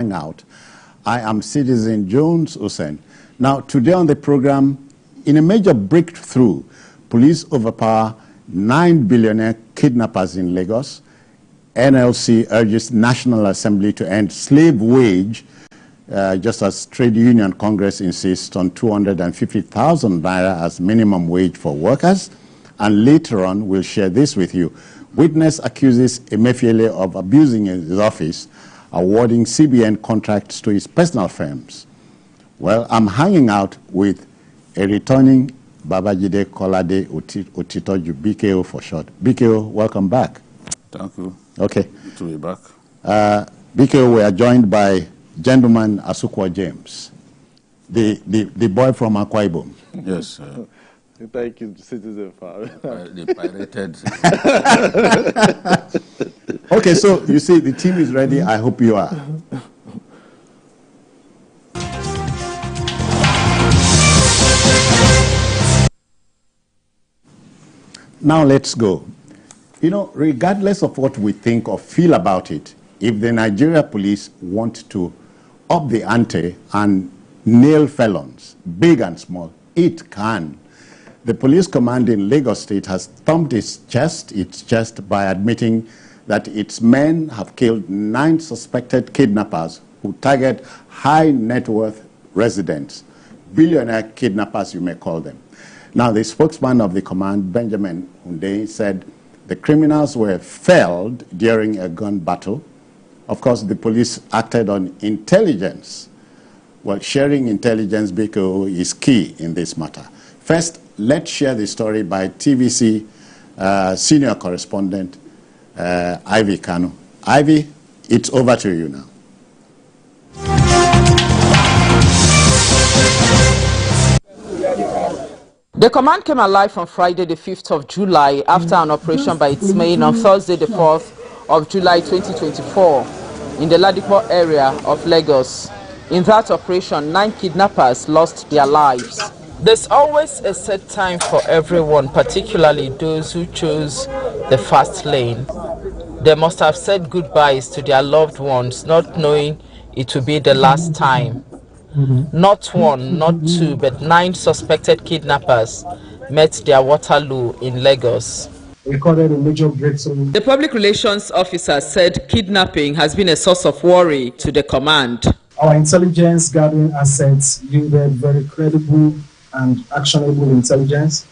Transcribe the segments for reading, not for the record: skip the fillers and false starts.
Out. I am Citizen Jones Hussein. Now, today on the program, in a major breakthrough, police overpower 9 billionaire kidnappers in Lagos. NLC urges National Assembly to end slave wage, just as Trade Union Congress insists on 250,000 naira as minimum wage for workers. And later on, we'll share this with you. Witness accuses Emefiele of abusing his office, awarding CBN contracts to his personal firms. Well, I'm hanging out with a returning Babajide Kolade Otitoju, BKO for short. BKO, welcome back. Thank you. Okay. Good to be back. BKO, we are joined by gentleman Asukwa James, the boy from Akwa Ibom. Yes. Thank you, Citizen Farm. The pirated. Okay, so you see, the team is ready. I hope you are. Now let's go. You know, regardless of what we think or feel about it, if the Nigeria police want to up the ante and nail felons, big and small, it can. The police command in Lagos State has thumped its chest by admitting that its men have killed 9 suspected kidnappers who target high net worth residents, billionaire kidnappers you may call them. Now the spokesman of the command, Benjamin Hundeyin, said the criminals were felled during a gun battle. Of course, the police acted on intelligence. Well, sharing intelligence, BKO, is key in this matter. First, let's share the story by TVC senior correspondent Ivy Kanu. Ivy, it's over to you now. The command came alive on Friday, the 5th of July, after an operation by its men on Thursday, the 4th of July 2024, in the Ladipo area of Lagos. In that operation, 9 kidnappers lost their lives. There's always a set time for everyone, particularly those who chose the fast lane. They must have said goodbyes to their loved ones, not knowing it would be the last time. Not 1, not 2, but 9 suspected kidnappers met their Waterloo in Lagos. Recorded a major breakthrough. The public relations officer said kidnapping has been a source of worry to the command. Our intelligence gathering assets yielded very credible and actionable intelligence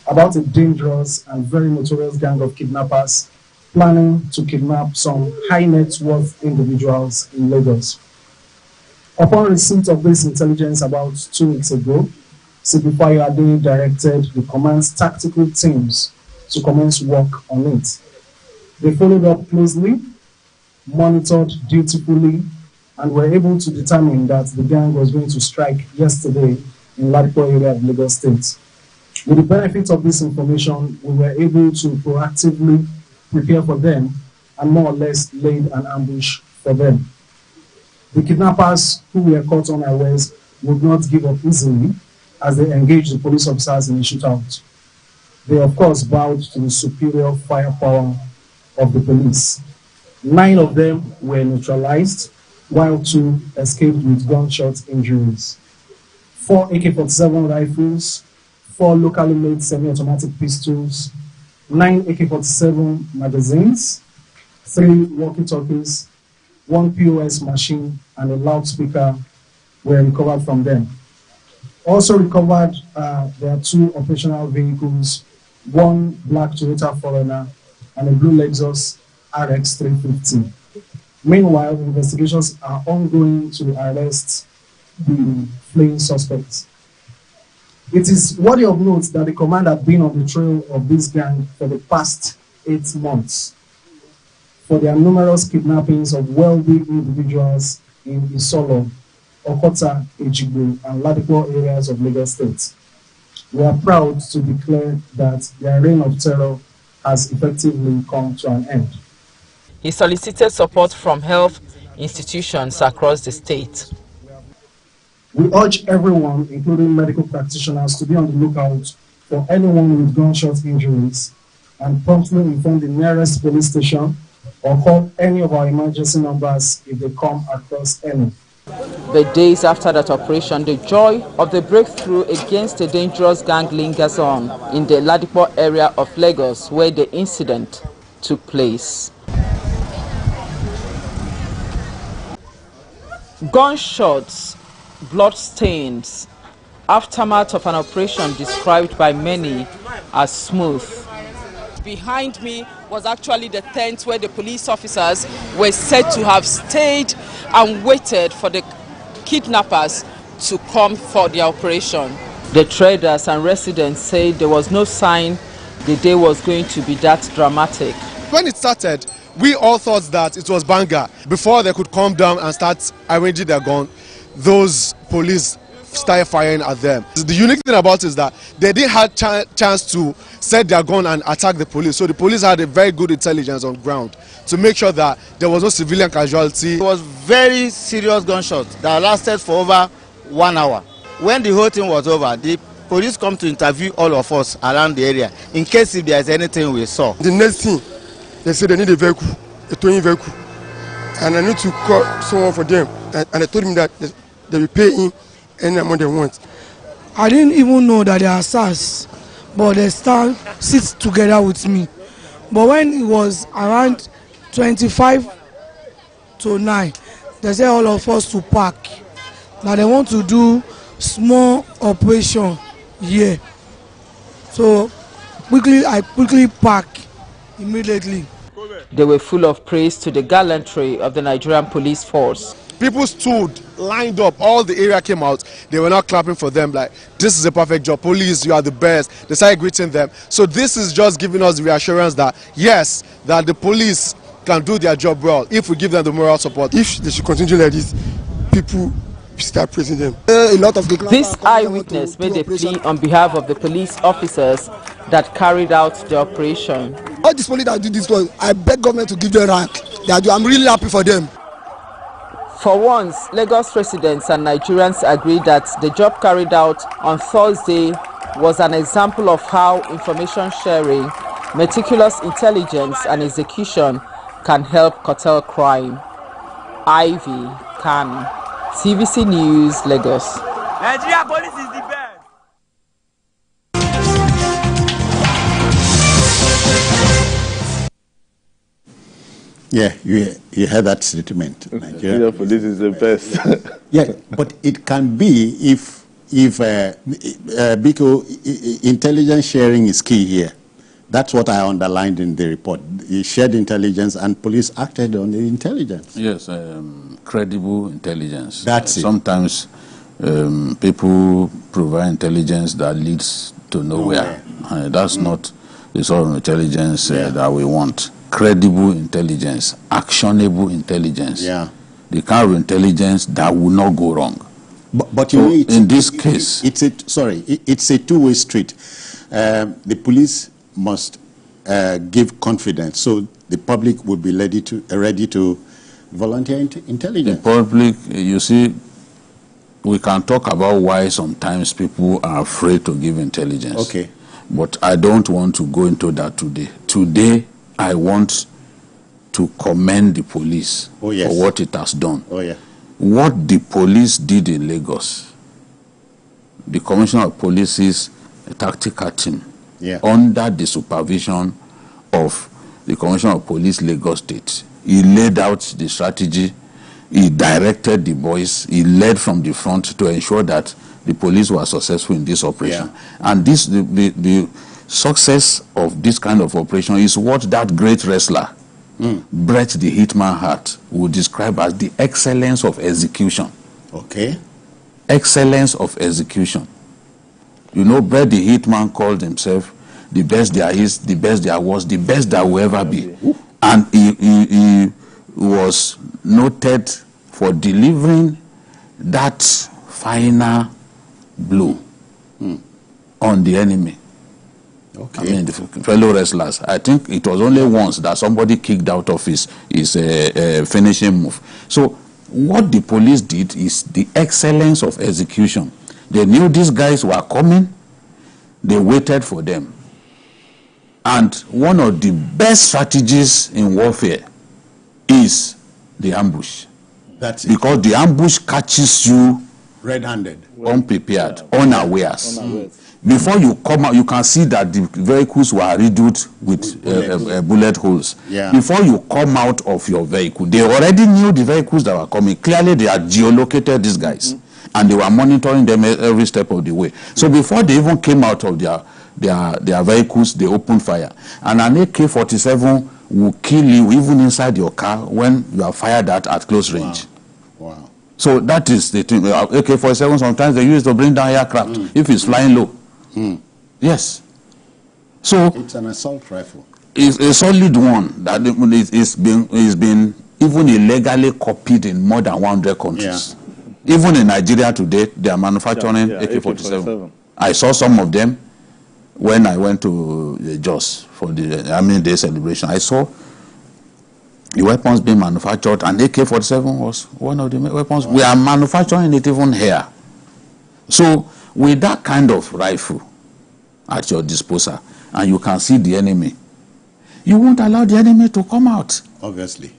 about a dangerous and very notorious gang of kidnappers planning to kidnap some high net worth individuals in Lagos. Upon receipt of this intelligence about 2 weeks ago, CP Fayade directed the command's tactical teams to commence work on it. They followed up closely, monitored dutifully, and were able to determine that the gang was going to strike yesterday in Ladipo area of Lagos State. With the benefit of this information, we were able to proactively prepare for them and more or less laid an ambush for them. The kidnappers who were caught unawares would not give up easily as they engaged the police officers in a shootout. They of course bowed to the superior firepower of the police. 9 of them were neutralized, while 2 escaped with gunshot injuries. 4 AK-47 rifles, 4 locally made semi-automatic pistols, 9 AK-47 magazines, 3 walkie-talkies, 1 POS machine, and a loudspeaker were recovered from them. Also recovered, there are 2 operational vehicles, 1 black Toyota Foreigner and a blue Lexus RX 350. Meanwhile, investigations are ongoing to arrest the fleeing suspects. It is worthy of note that the command had been on the trail of this gang for the past 8 months for their numerous kidnappings of wealthy individuals in Isolo, Okota, Ejigbo, and Ladipo areas of Lagos State. We are proud to declare that their reign of terror has effectively come to an end. He solicited support from health institutions across the state. We urge everyone, including medical practitioners, to be on the lookout for anyone with gunshot injuries and promptly inform the nearest police station or call any of our emergency numbers if they come across any. The days after that operation, the joy of the breakthrough against a dangerous gang lingers on in the Ladipo area of Lagos, where the incident took place. Gunshots, bloodstains, aftermath of an operation described by many as smooth. Behind me was actually the tent where the police officers were said to have stayed and waited for the kidnappers to come for the operation. The traders and residents said there was no sign the day was going to be that dramatic. When it started, we all thought that it was Banga. Before they could calm down and start arranging their gun, those police started firing at them. The unique thing about it is that they didn't have chance to set their gun and attack the police. So the police had a very good intelligence on ground to make sure that there was no civilian casualty. It was very serious gunshots that lasted for over 1 hour. When the whole thing was over, the police come to interview all of us around the area in case if there is anything we saw. The next thing, they said they need a vehicle, a towing vehicle, and I need to call someone for them. And I told him that they will pay him any amount they want. I didn't even know that they are SARS, but they sit together with me. But when it was around 25 to 9, they said all of us to park. Now they want to do small operation here. So I quickly park immediately. They were full of praise to the gallantry of the Nigerian police force. People stood, lined up, all the area came out. They were not clapping for them like, this is a perfect job, police, you are the best. They started greeting them. So this is just giving us the reassurance that, yes, that the police can do their job well if we give them the moral support. If they should continue like this, people start praising them. This eyewitness made a plea on behalf of the police officers that carried out the operation. All these police that do this one, I beg government to give them rank. I'm really happy for them. For once, Lagos residents and Nigerians agree that the job carried out on Thursday was an example of how information sharing, meticulous intelligence and execution can help curtail crime. Ivy Khan, TVC News, Lagos. Nigerian police is the best. Yeah, you heard that statement. Nigerian police is the best. Yeah, but it can be if Biko, intelligence sharing is key here. That's what I underlined in the report. He shared intelligence and police acted on the intelligence. Yes, credible intelligence. That's it. Sometimes people provide intelligence that leads to nowhere. That's not the sort of intelligence that we want. Credible intelligence, actionable intelligence. Yeah. The kind of intelligence that will not go wrong. But so in this case, it's a two-way street. The police must give confidence, so the public will be ready to volunteer intelligence. The public, you see, we can talk about why sometimes people are afraid to give intelligence. Okay. But I don't want to go into that today. Today, I want to commend the police for what it has done. Oh, yeah. What the police did in Lagos, the Commissioner of Police's tactical team, under the supervision of the Commissioner of Police Lagos State, he laid out the strategy, he directed the boys, he led from the front to ensure that the police were successful in this operation. Yeah. And this, the success of this kind of operation is what that great wrestler, Brett the Hitman Hart, would describe as the excellence of execution. Okay. Excellence of execution. You know, Brett the Hitman called himself the best there is, the best there was, the best there will ever be. And he was noted for delivering that final blow on the enemy. Okay. I mean, the fellow wrestlers. I think it was only once that somebody kicked out of his finishing move. So what the police did is the excellence of execution. They knew these guys were coming. They waited for them. And one of the best strategies in warfare is the ambush. That's it. Because the ambush catches you red-handed, unprepared, unawares. Before you come out, you can see that the vehicles were riddled with bullet holes. Yeah. Before you come out of your vehicle, they already knew the vehicles that were coming. Clearly, they had geolocated these guys, and they were monitoring them every step of the way. So before they even came out of their vehicles, they opened fire. And an AK-47 will kill you even inside your car when you are fired at close range. Wow. So that is the thing. AK-47 sometimes they use to bring down aircraft if it's flying low. Yes. So it's an assault rifle. It's a solid one that is been even illegally copied in more than 100 countries. Yeah. Even in Nigeria today, they are manufacturing AK-47. I saw some of them when I went to Jos for the Army Day celebration. I saw the weapons being manufactured, and AK-47 was one of the weapons. Wow. We are manufacturing it even here. So with that kind of rifle at your disposal, and you can see the enemy, you won't allow the enemy to come out. Obviously.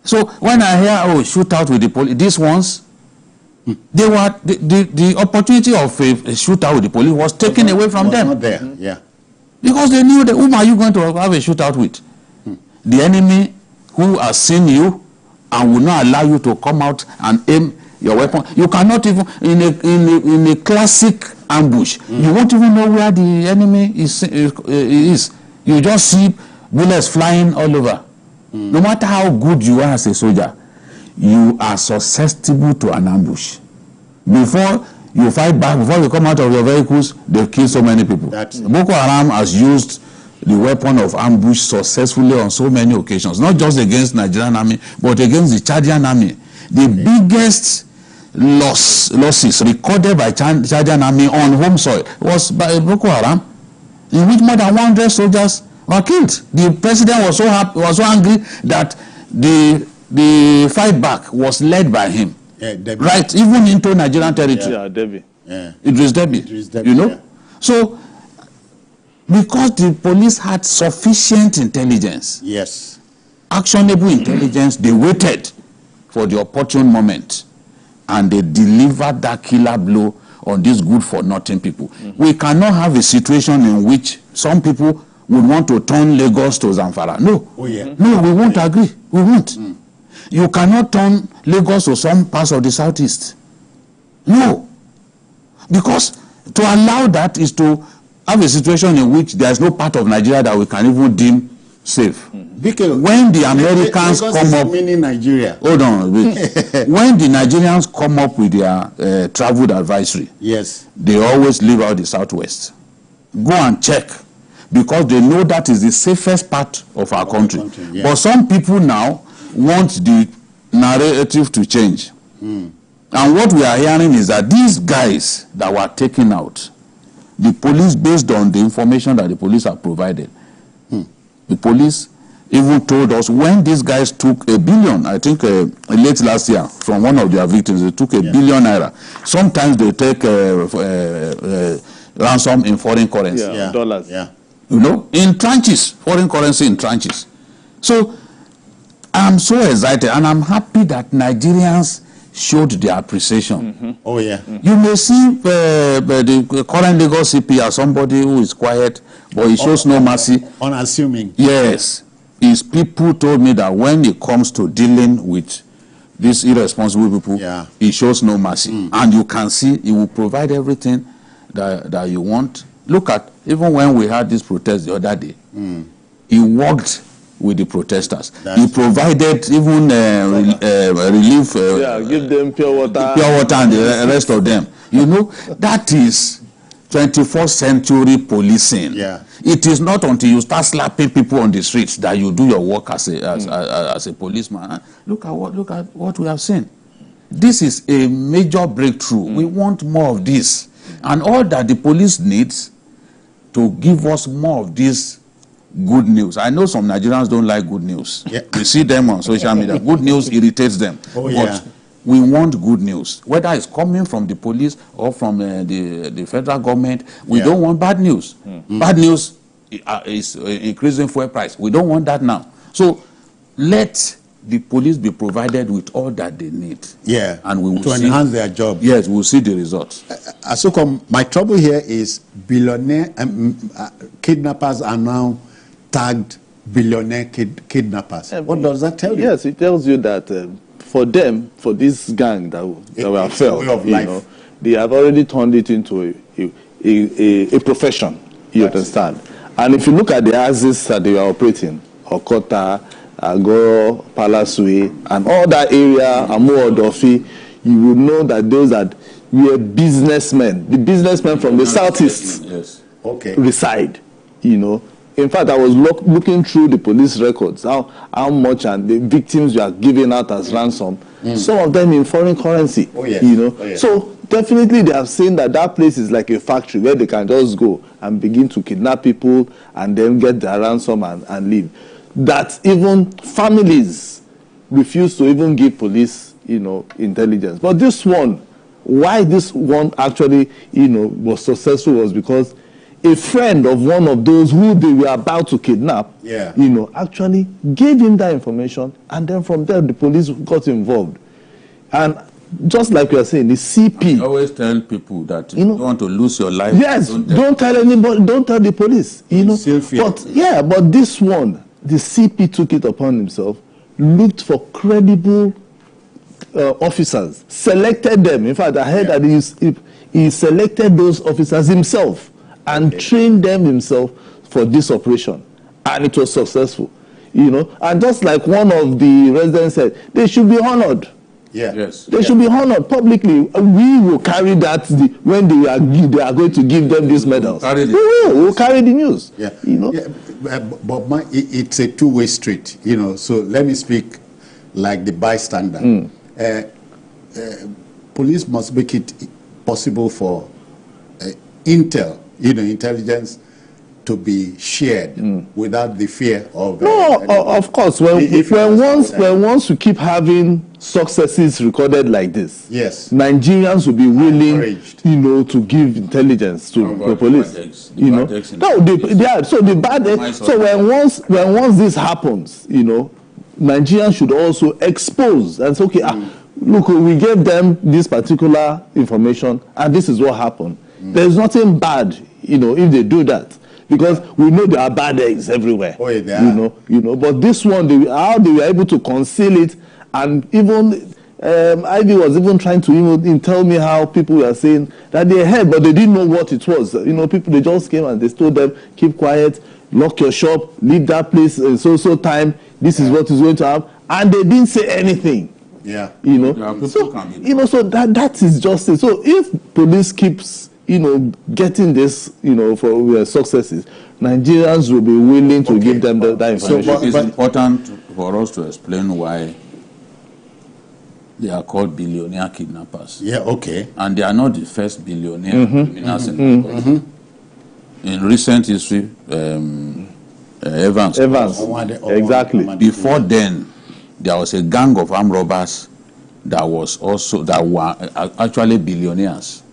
So when I hear, shoot out with the police, these ones, they were the opportunity of a shootout with the police was taken away from them. Not there. Yeah. Because they knew that whom are you going to have a shootout with? The enemy who has seen you and will not allow you to come out and aim your weapon. You cannot even in a classic ambush. You won't even know where the enemy is. You just see bullets flying all over. No matter how good you are as a soldier, you are susceptible to an ambush. Before you fight back, before you come out of your vehicles, they've killed so many people. Boko Haram has used the weapon of ambush successfully on so many occasions, not just against Nigerian army, but against the Chadian army. The biggest losses recorded by Chadian army on home soil was by Boko Haram, in which more than 100 soldiers were killed. The president was so happy, was so angry that the fight back was led by him, right, even into Nigerian territory. Yeah, Debbie. Yeah. Idris Deby, you know. Yeah. So because the police had sufficient intelligence, yes, actionable intelligence, they waited for the opportune moment and they delivered that killer blow on these good-for-nothing people. We cannot have a situation in which some people would want to turn Lagos to Zamfara. No. Oh, yeah. No, we won't agree. We won't. You cannot turn Lagos to some parts of the southeast. No. Because to allow that is to have a situation in which there is no part of Nigeria that we can even deem safe. When the Americans come up, meaning Nigeria. Hold on, wait. When the Nigerians come up with their travel advisory, yes, they always leave out the southwest. Go and check, because they know that is the safest part of our country. Yeah. But some people now want the narrative to change. And what we are hearing is that these guys that were taken out, the police, based on the information that the police have provided, the police even told us when these guys took $1 billion, I think late last year, from one of their victims, they took $1 billion naira. Sometimes they take ransom in foreign currency. Dollars. Yeah. You know, in tranches, foreign currency in tranches. So I'm so excited, and I'm happy that Nigerians showed their appreciation. Oh, yeah. You may see the current Lagos CP as somebody who is quiet, but he shows no mercy. Unassuming. Yes. His people told me that when it comes to dealing with these irresponsible people, he shows no mercy. And you can see he will provide everything that you want. Look at, even when we had this protest the other day, he worked with the protesters. He provided even relief. Give them pure water. And the rest of them. You know, that is 21st century policing. Yeah. It is not until you start slapping people on the streets that you do your work as a policeman. Look at what we have seen. This is a major breakthrough. We want more of this. And all that the police needs to give us more of this good news. I know some Nigerians don't like good news. Yeah. We see them on social media. Good news irritates them. Oh, yeah. But we want good news. Whether it's coming from the police or from the federal government, we don't want bad news. Bad news is increasing fuel price. We don't want that now. So let the police be provided with all that they need. Yeah, and we will to enhance their job. Yes, we'll see the results. Asuko, my trouble here is billionaire kidnappers are now tagged billionaire kidnappers. What does that tell you? Yes, it tells you that for them, for this gang that were felt, they have already turned it into a profession. You understand? And if you look at the axis that they are operating, Okota, Agoro, Palaswe, and all that area, Amu Odofi, you will know that those were businessmen. The businessmen from the southeast reside, you know. In fact, I was looking through the police records, how much and the victims were given out as ransom. Some of them in foreign currency, you know. So definitely they have seen that place is like a factory where they can just go and begin to kidnap people and then get their ransom and leave. That even families refuse to even give police, you know, intelligence. But this one, why this one actually, you know, was successful was because a friend of one of those who they were about to kidnap, you know, actually gave him that information, and then from there the police got involved. And just like you are saying, the CP. I always tell people that you don't want to lose your life. Yes, don't tell anybody, don't tell the police, you know. But this one, the CP took it upon himself, looked for credible officers, selected them. In fact, I heard that he selected those officers himself and trained them himself for this operation, and it was successful, you know. And just like one of the residents said, they should be honored. They should be honored publicly. We will carry that when they are going to give them these medals. We will carry the news. You know. But it's a two-way street, you know. So let me speak like the bystander. Police must make it possible for intel, you know, intelligence to be shared without the fear of... of course. When once you keep having successes recorded like this, Nigerians will be willing, you know, to give intelligence to the police. You know, when once this happens, you know, Nigerians should also expose and say, okay, look, we gave them this particular information, and this is what happened. There's nothing bad, you know, if they do that. Because we know there are bad eggs everywhere. You know. But this one, how they were able to conceal it, and even Ivy was even trying to even tell me how people were saying that they heard, but they didn't know what it was. You know, people, they just came and they told them, keep quiet, lock your shop, leave that place in so time. This is what is going to happen, and they didn't say anything. You know, so that is justice. So if police keeps, you know, getting this, you know, for successes, Nigerians will be willing to give them that information. So, it's important for us to explain why they are called billionaire kidnappers. And they are not the first billionaire criminals in the country. In recent history, Evans. Exactly. Before then, there was a gang of armed robbers that were actually billionaires.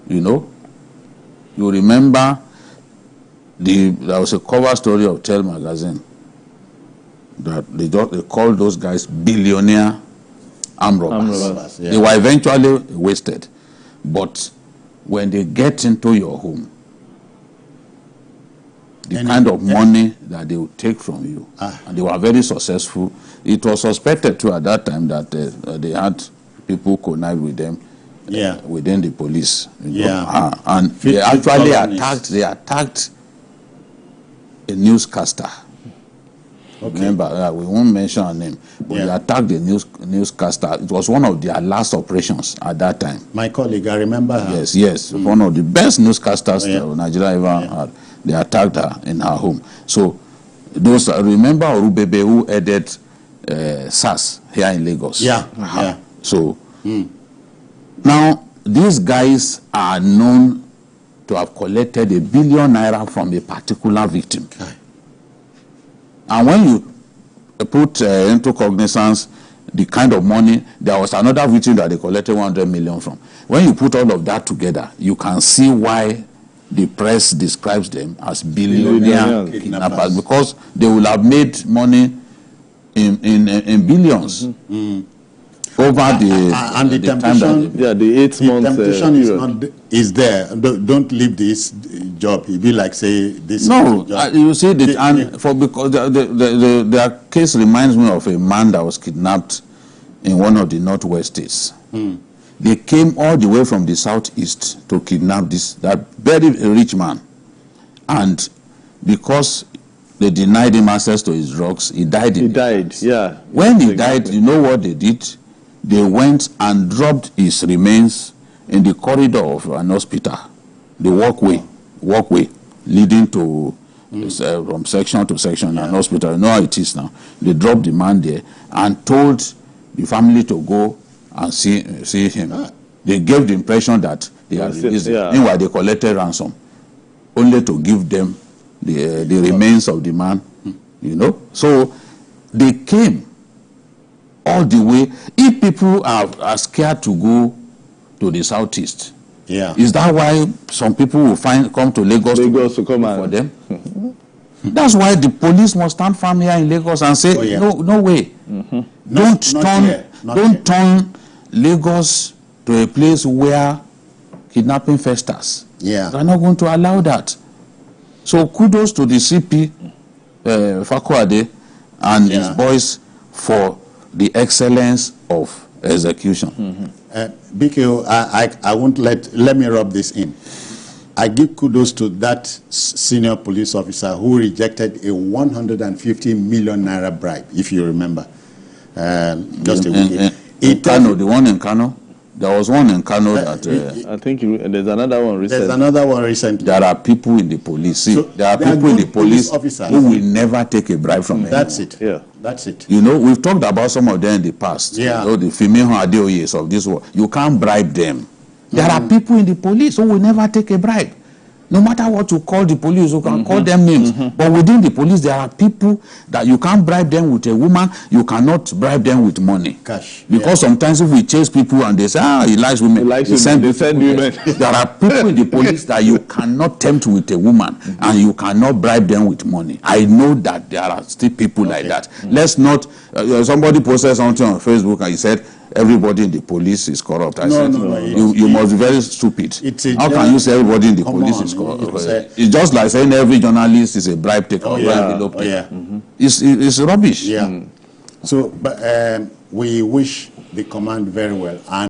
You know, you remember there was a cover story of Tell magazine that they called those guys billionaire armed robbers. They were eventually wasted, but when they get into your home, the kind of money that they will take from you, and they were very successful. It was suspected too at that time that they had people connived with them. Within the police, and they actually attacked a newscaster. Remember, we won't mention her name, but they attacked the newscaster. It was one of their last operations at that time. My colleague, I remember her. Yes, one of the best newscasters Nigeria ever had. They attacked her in her home. So, those remember Orubebe, who headed SAS here in Lagos. So. Now, these guys are known to have collected ₦1 billion from a particular victim. And when you put into cognizance the kind of money, there was another victim that they collected 100 million from. When you put all of that together, you can see why the press describes them as billionaire kidnappers, because they will have made money in billions. Over the and the temptation, the 8 months. Temptation is there. Don't leave this job. It be like say this. No, you see because their case reminds me of a man that was kidnapped in one of the northwest states. They came all the way from the southeast to kidnap that very rich man, and because they denied him access to his drugs, he died. When he died, you know what they did? They went and dropped his remains in the corridor of an hospital, the walkway leading to from section to section, an hospital. You know how it is now. They dropped the man there and told the family to go and see him. They gave the impression that they had released him. Meanwhile, they collected ransom, only to give them the remains of the man. You know, so they came all the way. If people are scared to go to the southeast, is that why some people will come to Lagos to come for them? That's why the police must stand firm here in Lagos and say, no way. Don't turn Lagos to a place where kidnapping festers. They're not going to allow that. So kudos to the CP Fakwade and his boys for the excellence of execution. BKO, I won't let me rub this in. I give kudos to that senior police officer who rejected a 150 million naira bribe, if you remember. Just a week. In Kano, the one in Kano? There was one in Kano that... I think there's another one recently. There's another one recently. There are people in the police. See, there are people in the police who will never take a bribe from anyone. That's it. That's it. You know, we've talked about some of them in the past. You know, the female Adeoyes of this world. You can't bribe them. There are people in the police who will never take a bribe. No matter what you call the police, you can call them names. But within the police, there are people that you can't bribe them with a woman, you cannot bribe them with money. Cash. Because sometimes if we chase people and they say, he likes women, they send women. There are people in the police that you cannot tempt with a woman and you cannot bribe them with money. I know that there are still people like that. Let's not, somebody posted something on Facebook and he said, everybody in the police is corrupt. I said, you must be very stupid. How can you say everybody in the police is corrupt? It's just like saying every journalist is a bribe taker. It's rubbish. So, but we wish the command very well. And